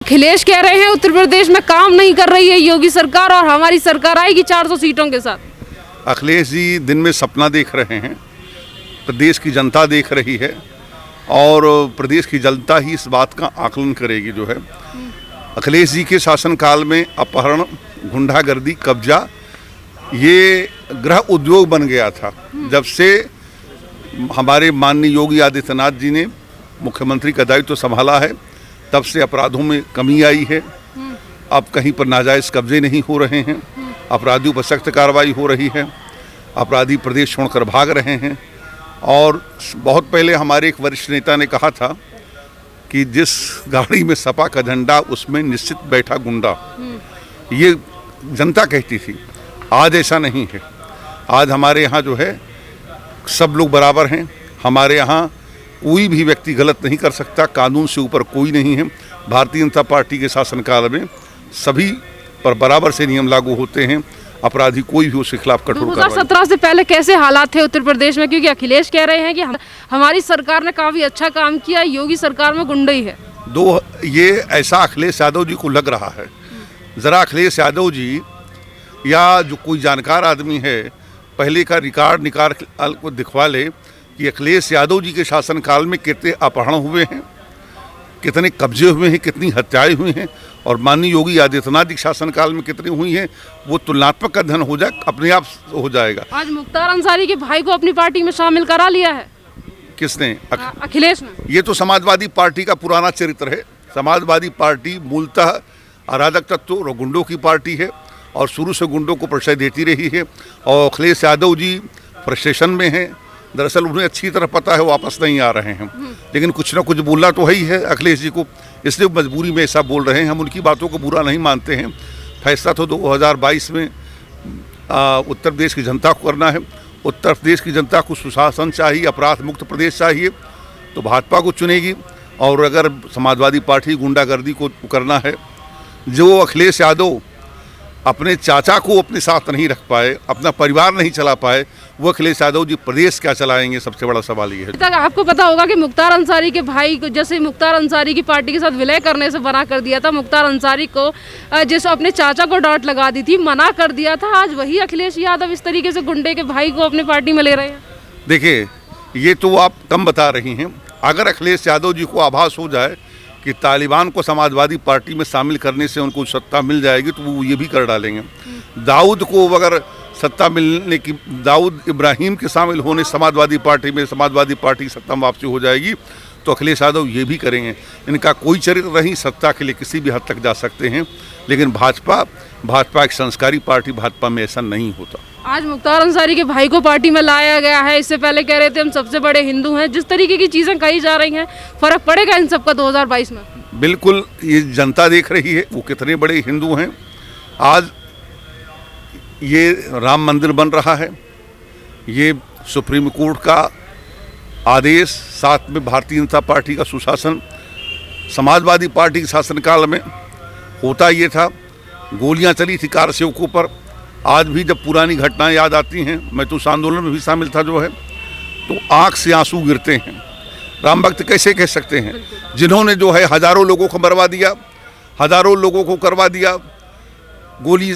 अखिलेश कह रहे हैं उत्तर प्रदेश में काम नहीं कर रही है योगी सरकार और हमारी सरकार आएगी 400 सीटों के साथ। अखिलेश जी दिन में सपना देख रहे हैं, प्रदेश की जनता देख रही है और प्रदेश की जनता ही इस बात का आकलन करेगी। जो है अखिलेश जी के शासनकाल में अपहरण, गुंडागर्दी, कब्जा ये गृह उद्योग बन गया था। जब से हमारे माननीय योगी आदित्यनाथ जी ने मुख्यमंत्री का दायित्व संभाला है तब से अपराधों में कमी आई है। अब कहीं पर नाजायज़ कब्जे नहीं हो रहे हैं, अपराधियों पर सख्त कार्रवाई हो रही है, अपराधी प्रदेश छोड़कर भाग रहे हैं। और बहुत पहले हमारे एक वरिष्ठ नेता ने कहा था कि जिस गाड़ी में सपा का झंडा उसमें निश्चित बैठा गुंडा, ये जनता कहती थी। आज ऐसा नहीं है। आज हमारे यहाँ जो है सब लोग बराबर हैं। हमारे यहाँ कोई भी व्यक्ति गलत नहीं कर सकता, कानून से ऊपर कोई नहीं है। भारतीय जनता पार्टी के शासनकाल में सभी पर बराबर से नियम लागू होते हैं। अपराधी कोई भी उसके खिलाफ कठोर कार्रवाई। 2017 से पहले कैसे हालात थे उत्तर प्रदेश में, क्योंकि अखिलेश कह रहे हैं कि हमारी सरकार ने काफी अच्छा काम किया, योगी सरकार में गुंडई है। ये ऐसा अखिलेश यादव जी को लग रहा है। ज़रा अखिलेश यादव जी या जो कोई जानकार आदमी है पहले का रिकॉर्ड निकाल को दिखवा ले कि अखिलेश यादव जी के शासनकाल में कितने अपहरण हुए हैं, कितने कब्जे हुए हैं, कितनी हत्याएं हुई हैं, और माननीय योगी आदित्यनाथ जी के शासनकाल में कितनी हुई हैं। वो तुलनात्मक अध्ययन हो जाए, अपने आप हो जाएगा। आज मुख्तार अंसारी के भाई को अपनी पार्टी में शामिल करा लिया है। किसने? अखिलेश ने। ये तो समाजवादी पार्टी का पुराना चरित्र है। समाजवादी पार्टी मूलतः अराजक तत्वों और गुंडों की पार्टी है और शुरू से गुंडों को प्रश्रय देती रही है। और अखिलेश यादव जी फ्रस्ट्रेशन में हैं। दरअसल उन्हें अच्छी तरह पता है वापस नहीं आ रहे हैं, लेकिन कुछ ना कुछ बोलना तो है ही है अखिलेश जी को, इसलिए मजबूरी में ऐसा बोल रहे हैं। हम उनकी बातों को बुरा नहीं मानते हैं। फैसला तो 2022 में उत्तर प्रदेश की जनता को करना है। उत्तर प्रदेश की जनता को सुशासन चाहिए, अपराध मुक्त प्रदेश चाहिए, तो भाजपा को चुनेगी। और अगर समाजवादी पार्टी गुंडागर्दी को करना है, जो अखिलेश यादव अपने चाचा को अपने साथ नहीं रख पाए, अपना परिवार नहीं चला पाए, वो अखिलेश यादव जी प्रदेश क्या चलाएंगे? सबसे बड़ा सवाल ये है। आपको पता होगा कि मुख्तार अंसारी के भाई को, जैसे मुख्तार अंसारी की पार्टी के साथ विलय करने से मना कर दिया था, मुख्तार अंसारी को जैसे अपने चाचा को डांट लगा दी थी, मना कर दिया था, आज वही अखिलेश यादव इस तरीके से गुंडे के भाई को अपने पार्टी में ले रहे हैं। देखिए, ये तो आप कम बता रही हैं। अगर अखिलेश यादव जी को आभास हो जाए कि तालिबान को समाजवादी पार्टी में शामिल करने से उनको सत्ता मिल जाएगी तो वो ये भी कर डालेंगे। दाऊद को अगर सत्ता मिलने की, दाऊद इब्राहिम के शामिल होने समाजवादी पार्टी में, समाजवादी पार्टी की सत्ता में वापसी हो जाएगी तो अखिलेश यादव ये भी करेंगे। इनका कोई चरित्र नहीं, सत्ता के लिए किसी भी हद तक जा सकते हैं, लेकिन भाजपा एक संस्कारी पार्टी, भाजपा में ऐसा नहीं होता। आज मुख्तार अंसारी के भाई को पार्टी में लाया गया है, इससे पहले कह रहे थे हम सबसे बड़े हिंदू हैं। जिस तरीके की चीज़ें कही जा रही हैं, फर्क पड़ेगा इन सबका 2022 में? बिल्कुल, ये जनता देख रही है वो कितने बड़े हिंदू हैं। आज ये राम मंदिर बन रहा है, ये सुप्रीम कोर्ट का आदेश, साथ में भारतीय जनता पार्टी का सुशासन। समाजवादी पार्टी के शासनकाल में होता ये था, गोलियां चली थी कार सेवकों पर। आज भी जब पुरानी घटनाएं याद आती हैं, मैं तो उस आंदोलन में भी शामिल था जो है, तो आंख से आंसू गिरते हैं। राम भक्त कैसे कह सकते हैं जिन्होंने जो है हजारों लोगों को मरवा दिया, हजारों लोगों को करवा दिया गोली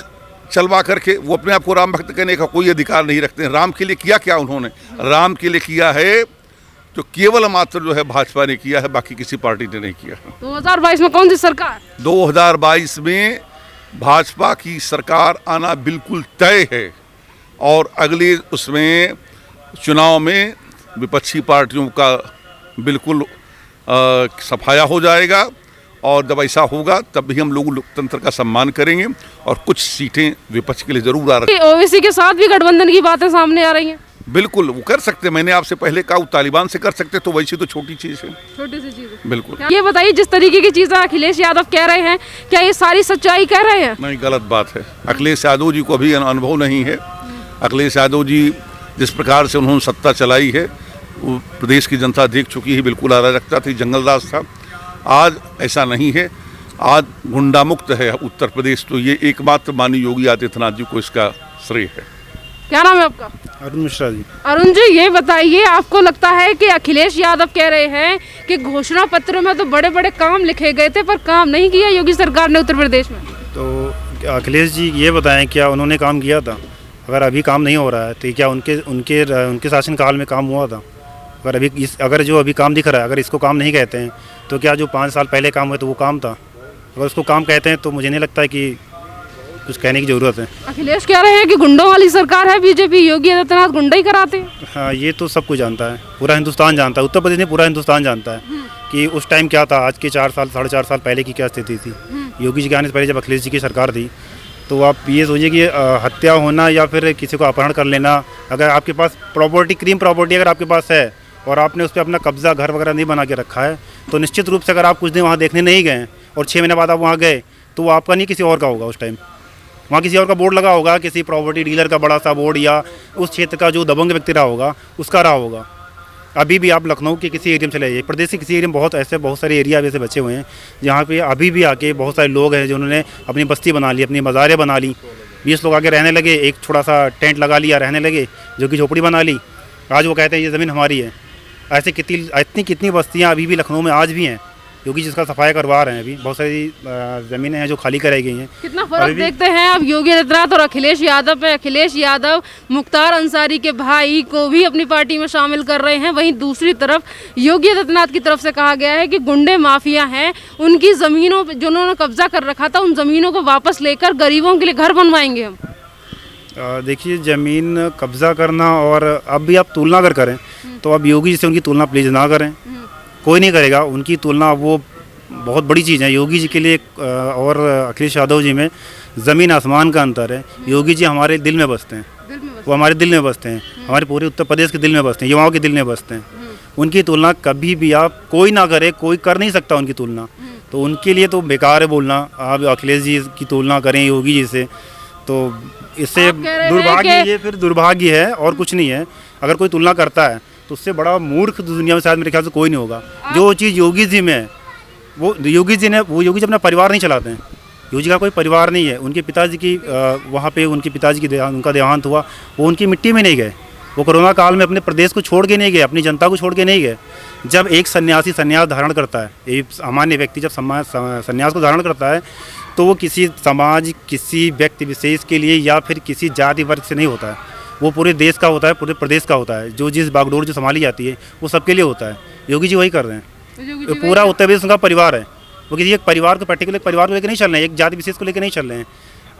चलवा करके, वो अपने आप को राम भक्त कहने का कोई अधिकार नहीं रखते हैं। राम के लिए किया क्या उन्होंने? राम के लिए किया है तो केवल मात्र जो है भाजपा ने किया है, बाकी किसी पार्टी ने नहीं किया। 2022 में कौन सी सरकार? 2022 में भाजपा की सरकार आना बिल्कुल तय है और अगले उसमें चुनाव में विपक्षी पार्टियों का बिल्कुल सफाया हो जाएगा। और जब ऐसा होगा तब भी हम लोग लोकतंत्र का सम्मान करेंगे और कुछ सीटें विपक्ष के लिए जरूर आ रही हैं। ओवैसी के साथ भी गठबंधन की बातें सामने आ रही हैं। बिल्कुल वो कर सकते हैं। मैंने आपसे पहले कहा वो तालिबान से कर सकते, तो वैसी तो छोटी चीज़ है, छोटी सी चीज़ है। बिल्कुल। ये बताइए, जिस तरीके की चीज़ें अखिलेश यादव कह रहे हैं, क्या ये सारी सच्चाई कह रहे हैं? नहीं, गलत बात है। अखिलेश यादव जी को अभी अनुभव नहीं है। अखिलेश यादव जी जिस प्रकार से उन्होंने सत्ता चलाई है वो प्रदेश की जनता देख चुकी है। बिल्कुल अराजकता थी, जंगलराज था। आज ऐसा नहीं है, आज गुंडा मुक्त है उत्तर प्रदेश। तो ये एकमात्र माननीय योगी आदित्यनाथ जी को इसका श्रेय है। क्या नाम है आपका? अरुण मिश्रा जी। अरुण जी, ये बताइए, आपको लगता है कि अखिलेश यादव कह रहे हैं कि घोषणा पत्र में तो बड़े बड़े काम लिखे गए थे पर काम नहीं किया योगी सरकार ने उत्तर प्रदेश में? तो अखिलेश जी ये बताएं क्या उन्होंने काम किया था? अगर अभी काम नहीं हो रहा है तो क्या उनके शासनकाल में काम हुआ था? अगर जो अभी काम दिख रहा है, अगर इसको काम नहीं कहते हैं तो क्या जो 5 साल पहले काम हुआ तो वो काम था? अगर उसको काम कहते हैं तो मुझे नहीं लगता है कि कुछ कहने की ज़रूरत है। अखिलेश कह रहे हैं कि गुंडों वाली सरकार है बीजेपी, योगी आदित्यनाथ गुंडा ही कराते हैं। हाँ, ये तो सब कुछ जानता है, पूरा हिंदुस्तान जानता है, उत्तर प्रदेश में पूरा हिंदुस्तान जानता है कि उस टाइम क्या था, आज के 4 साल पहले की क्या स्थिति थी। योगी जी के आने से पहले जब अखिलेश जी की सरकार थी तो आप ये सोचिए कि हत्या होना या फिर किसी को अपहरण कर लेना, अगर आपके पास क्रीम प्रॉपर्टी अगर आपके पास है और आपने उस पर अपना कब्जा घर वगैरह नहीं बना के रखा है तो निश्चित रूप से अगर आप कुछ दिन वहाँ देखने नहीं गए और 6 महीने बाद आप वहाँ गए तो वो आपका नहीं किसी और का होगा। उस टाइम वहाँ किसी और का बोर्ड लगा होगा, किसी प्रॉपर्टी डीलर का बड़ा सा बोर्ड या उस क्षेत्र का जो दबंग व्यक्ति रहा होगा उसका रहा होगा। अभी भी आप लखनऊ के किसी एरिया में चले जाइए, प्रदेश के किसी एरिया में बहुत सारे एरिया ऐसे बचे हुए हैं जहाँ पे अभी भी आके बहुत सारे लोग हैं जिन्होंने अपनी बस्ती बना ली, अपनी मज़ारें बना ली। 20 लोग आके रहने लगे, एक छोटा सा टेंट लगा लिया, रहने लगे, जो कि झोपड़ी बना ली। आज वो कहते हैं ये ज़मीन हमारी है। ऐसे कितनी बस्तियाँ अभी भी लखनऊ में आज भी हैं, योगी जिसका सफाई करवा रहे हैं। अभी बहुत सारी ज़मीनें हैं जो खाली कराई गई हैं। कितना फर्क देखते हैं अब योगी आदित्यनाथ और अखिलेश यादव पे। अखिलेश यादव मुख्तार अंसारी के भाई को भी अपनी पार्टी में शामिल कर रहे हैं, वहीं दूसरी तरफ योगी आदित्यनाथ की तरफ से कहा गया है कि गुंडे माफिया हैं, उनकी ज़मीनों पे जिन्होंने कब्जा कर रखा था उन ज़मीनों को वापस लेकर गरीबों के लिए घर बनवाएंगे हम। देखिए, ज़मीन कब्जा करना और अब भी आप तुलना अगर करें तो अब योगी जी से उनकी तुलना प्लीज़ ना करें, कोई नहीं करेगा उनकी तुलना। वो बहुत बड़ी चीज़ है योगी जी के लिए और अखिलेश यादव जी में ज़मीन आसमान का अंतर है। योगी जी हमारे दिल में बसते हैं, वो हमारे दिल में बसते हैं, हमारे पूरे उत्तर प्रदेश के दिल में बसते हैं, युवाओं के दिल में बसते हैं। उनकी तुलना कभी भी आप कोई ना करे, कोई कर नहीं सकता उनकी तुलना। तो उनके लिए तो बेकार है बोलना। आप अखिलेश जी की तुलना करें योगी जी से तो इससे दुर्भाग्य है और कुछ नहीं है। अगर कोई तुलना करता है तो उससे बड़ा मूर्ख दुनिया में शायद मेरे ख्याल से कोई नहीं होगा। जो चीज़ योगी जी में है वो योगी जी अपना परिवार नहीं चलाते हैं। योगी का कोई परिवार नहीं है। उनके पिताजी की वहाँ पे उनके पिताजी की उनका देहांत हुआ, वो उनकी मिट्टी में नहीं गए। वो कोरोना काल में अपने प्रदेश को छोड़ के नहीं गए, अपनी जनता को छोड़ के नहीं गए। जब एक सन्यासी सन्यास धारण करता है, एक सामान्य व्यक्ति जब सन्यास को धारण करता है तो वो किसी समाज, किसी व्यक्ति विशेष के लिए या फिर किसी जाति वर्ग से नहीं होता है। वो पूरे देश का होता है, पूरे प्रदेश का होता है। जो जिस बागडोर जो संभाली जाती है वो सबके लिए होता है। योगी जी वही कर रहे हैं। पूरा उत्तर प्रदेश उनका परिवार है। वो किसी एक परिवार को, पर्टिकुलर परिवार को लेकर नहीं चल रहे हैं, एक जाति विशेष को लेकर नहीं चल रहे हैं।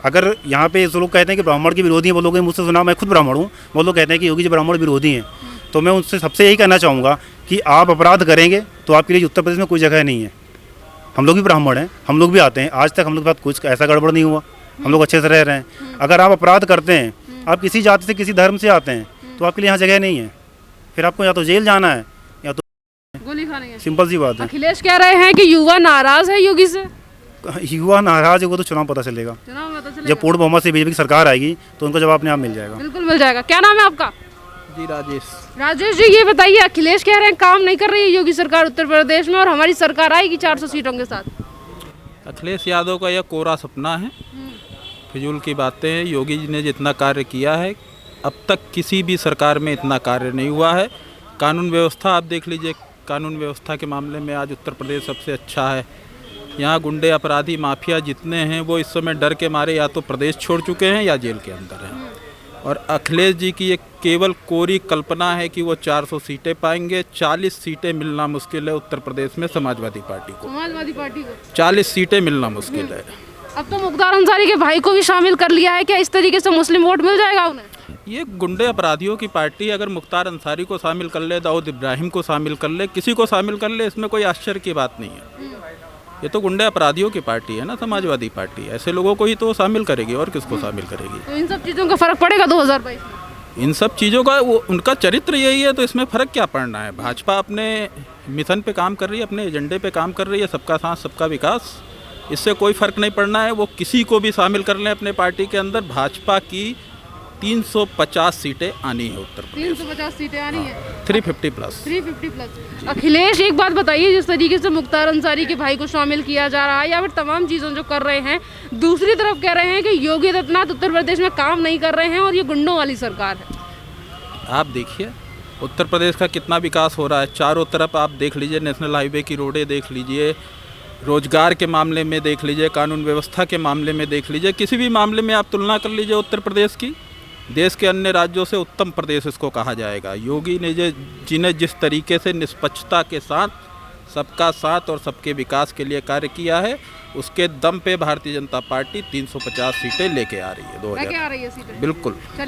अगर यहाँ पे जो लोग कहते हैं कि ब्राह्मण के विरोधी हैं, वो लोग मुझसे सुना, मैं खुद ब्राह्मण हूँ, वो लोग कहते हैं कि योगी जी ब्राह्मण विरोधी हैं। तो मैं उनसे सबसे यही कहना चाहूँगा कि आप अपराध करेंगे तो आपके लिए उत्तर प्रदेश में कोई जगह नहीं है। हम लोग भी ब्राह्मण हैं, हम लोग भी आते हैं, आज तक हम लोग के साथ कुछ ऐसा गड़बड़ नहीं हुआ, हम लोग अच्छे से रह रहे हैं। अगर आप अपराध करते हैं, आप किसी जाति से किसी धर्म से आते हैं तो आपके लिए यहाँ जगह नहीं है। फिर आपको या तो जेल जाना है या तो गोली खानी है। सिंपल सी बात है। अखिलेश कह रहे हैं कि युवा नाराज है योगी से। युवा नाराज है वो तो चुनाव पता चलेगा। जब पूर्ण बहुमत से बीजेपी की सरकार आएगी तो उनको जवाब अपने आप मिल जाएगा। बिल्कुल मिल जाएगा। क्या नाम है आपका? जी राजेश जी, ये बताइए, अखिलेश कह रहे हैं काम नहीं कर रही है योगी सरकार उत्तर प्रदेश में और हमारी सरकार आएगी 400 सीटों के साथ। अखिलेश यादव का यह कोरा सपना है, फिजूल की बातें हैं। योगी जी ने जितना कार्य किया है अब तक किसी भी सरकार में इतना कार्य नहीं हुआ है। कानून व्यवस्था आप देख लीजिए, कानून व्यवस्था के मामले में आज उत्तर प्रदेश सबसे अच्छा है। यहाँ गुंडे, अपराधी, माफिया जितने हैं वो इस समय डर के मारे या तो प्रदेश छोड़ चुके हैं या जेल के अंदर हैं। और अखिलेश जी की ये केवल कोरी कल्पना है कि वो 400 सीटें पाएंगे। 40 सीटें मिलना मुश्किल है उत्तर प्रदेश में समाजवादी पार्टी को 40 सीटें मिलना मुश्किल है। अब तो मुख्तार अंसारी के भाई को भी शामिल कर लिया है, क्या इस तरीके से मुस्लिम वोट मिल जाएगा उन्हें? ये गुंडे अपराधियों की पार्टी अगर मुख्तार अंसारी को शामिल कर ले, दाऊद इब्राहिम को शामिल कर ले, किसी को शामिल कर ले, इसमें कोई आश्चर्य की बात नहीं है। ये तो गुंडे अपराधियों की पार्टी है ना, समाजवादी पार्टी। ऐसे लोगों को ही तो शामिल करेगी और किसको शामिल करेगी? तो इन सब चीज़ों का फर्क पड़ेगा 2022 में? इन सब चीज़ों का वो उनका चरित्र यही है तो इसमें फ़र्क क्या पड़ना है। भाजपा अपने मिशन पे काम कर रही है, अपने एजेंडे पे काम कर रही है, सबका साथ सबका विकास। इससे कोई फ़र्क नहीं पड़ना है। वो किसी को भी शामिल कर लें अपने पार्टी के अंदर, भाजपा की 350 सीटें आनी है उत्तर प्रदेश, 350 सीटें आनी है, 350 प्लस। 350 प्लस। अखिलेश, एक बात बताइए, जिस तरीके से मुख्तार अंसारी के भाई को शामिल किया जा रहा है या फिर तमाम चीज़ों जो कर रहे हैं, दूसरी तरफ कह रहे हैं कि योगी आदित्यनाथ उत्तर प्रदेश में काम नहीं कर रहे हैं और ये गुंडों वाली सरकार है। आप देखिए उत्तर प्रदेश का कितना विकास हो रहा है, चारों तरफ आप देख लीजिए, नेशनल हाईवे की रोडें देख लीजिए, रोजगार के मामले में देख लीजिए, कानून व्यवस्था के मामले में देख लीजिए, किसी भी मामले में आप तुलना कर लीजिए उत्तर प्रदेश की, देश के अन्य राज्यों से उत्तम प्रदेश इसको कहा जाएगा। योगी ने जिन्हें जिस तरीके से निष्पक्षता के साथ सबका साथ और सबके विकास के लिए कार्य किया है, उसके दम पे भारतीय जनता पार्टी 350 सीटें लेके आ रही है 2000, लेके आ रही है सीटें, बिल्कुल।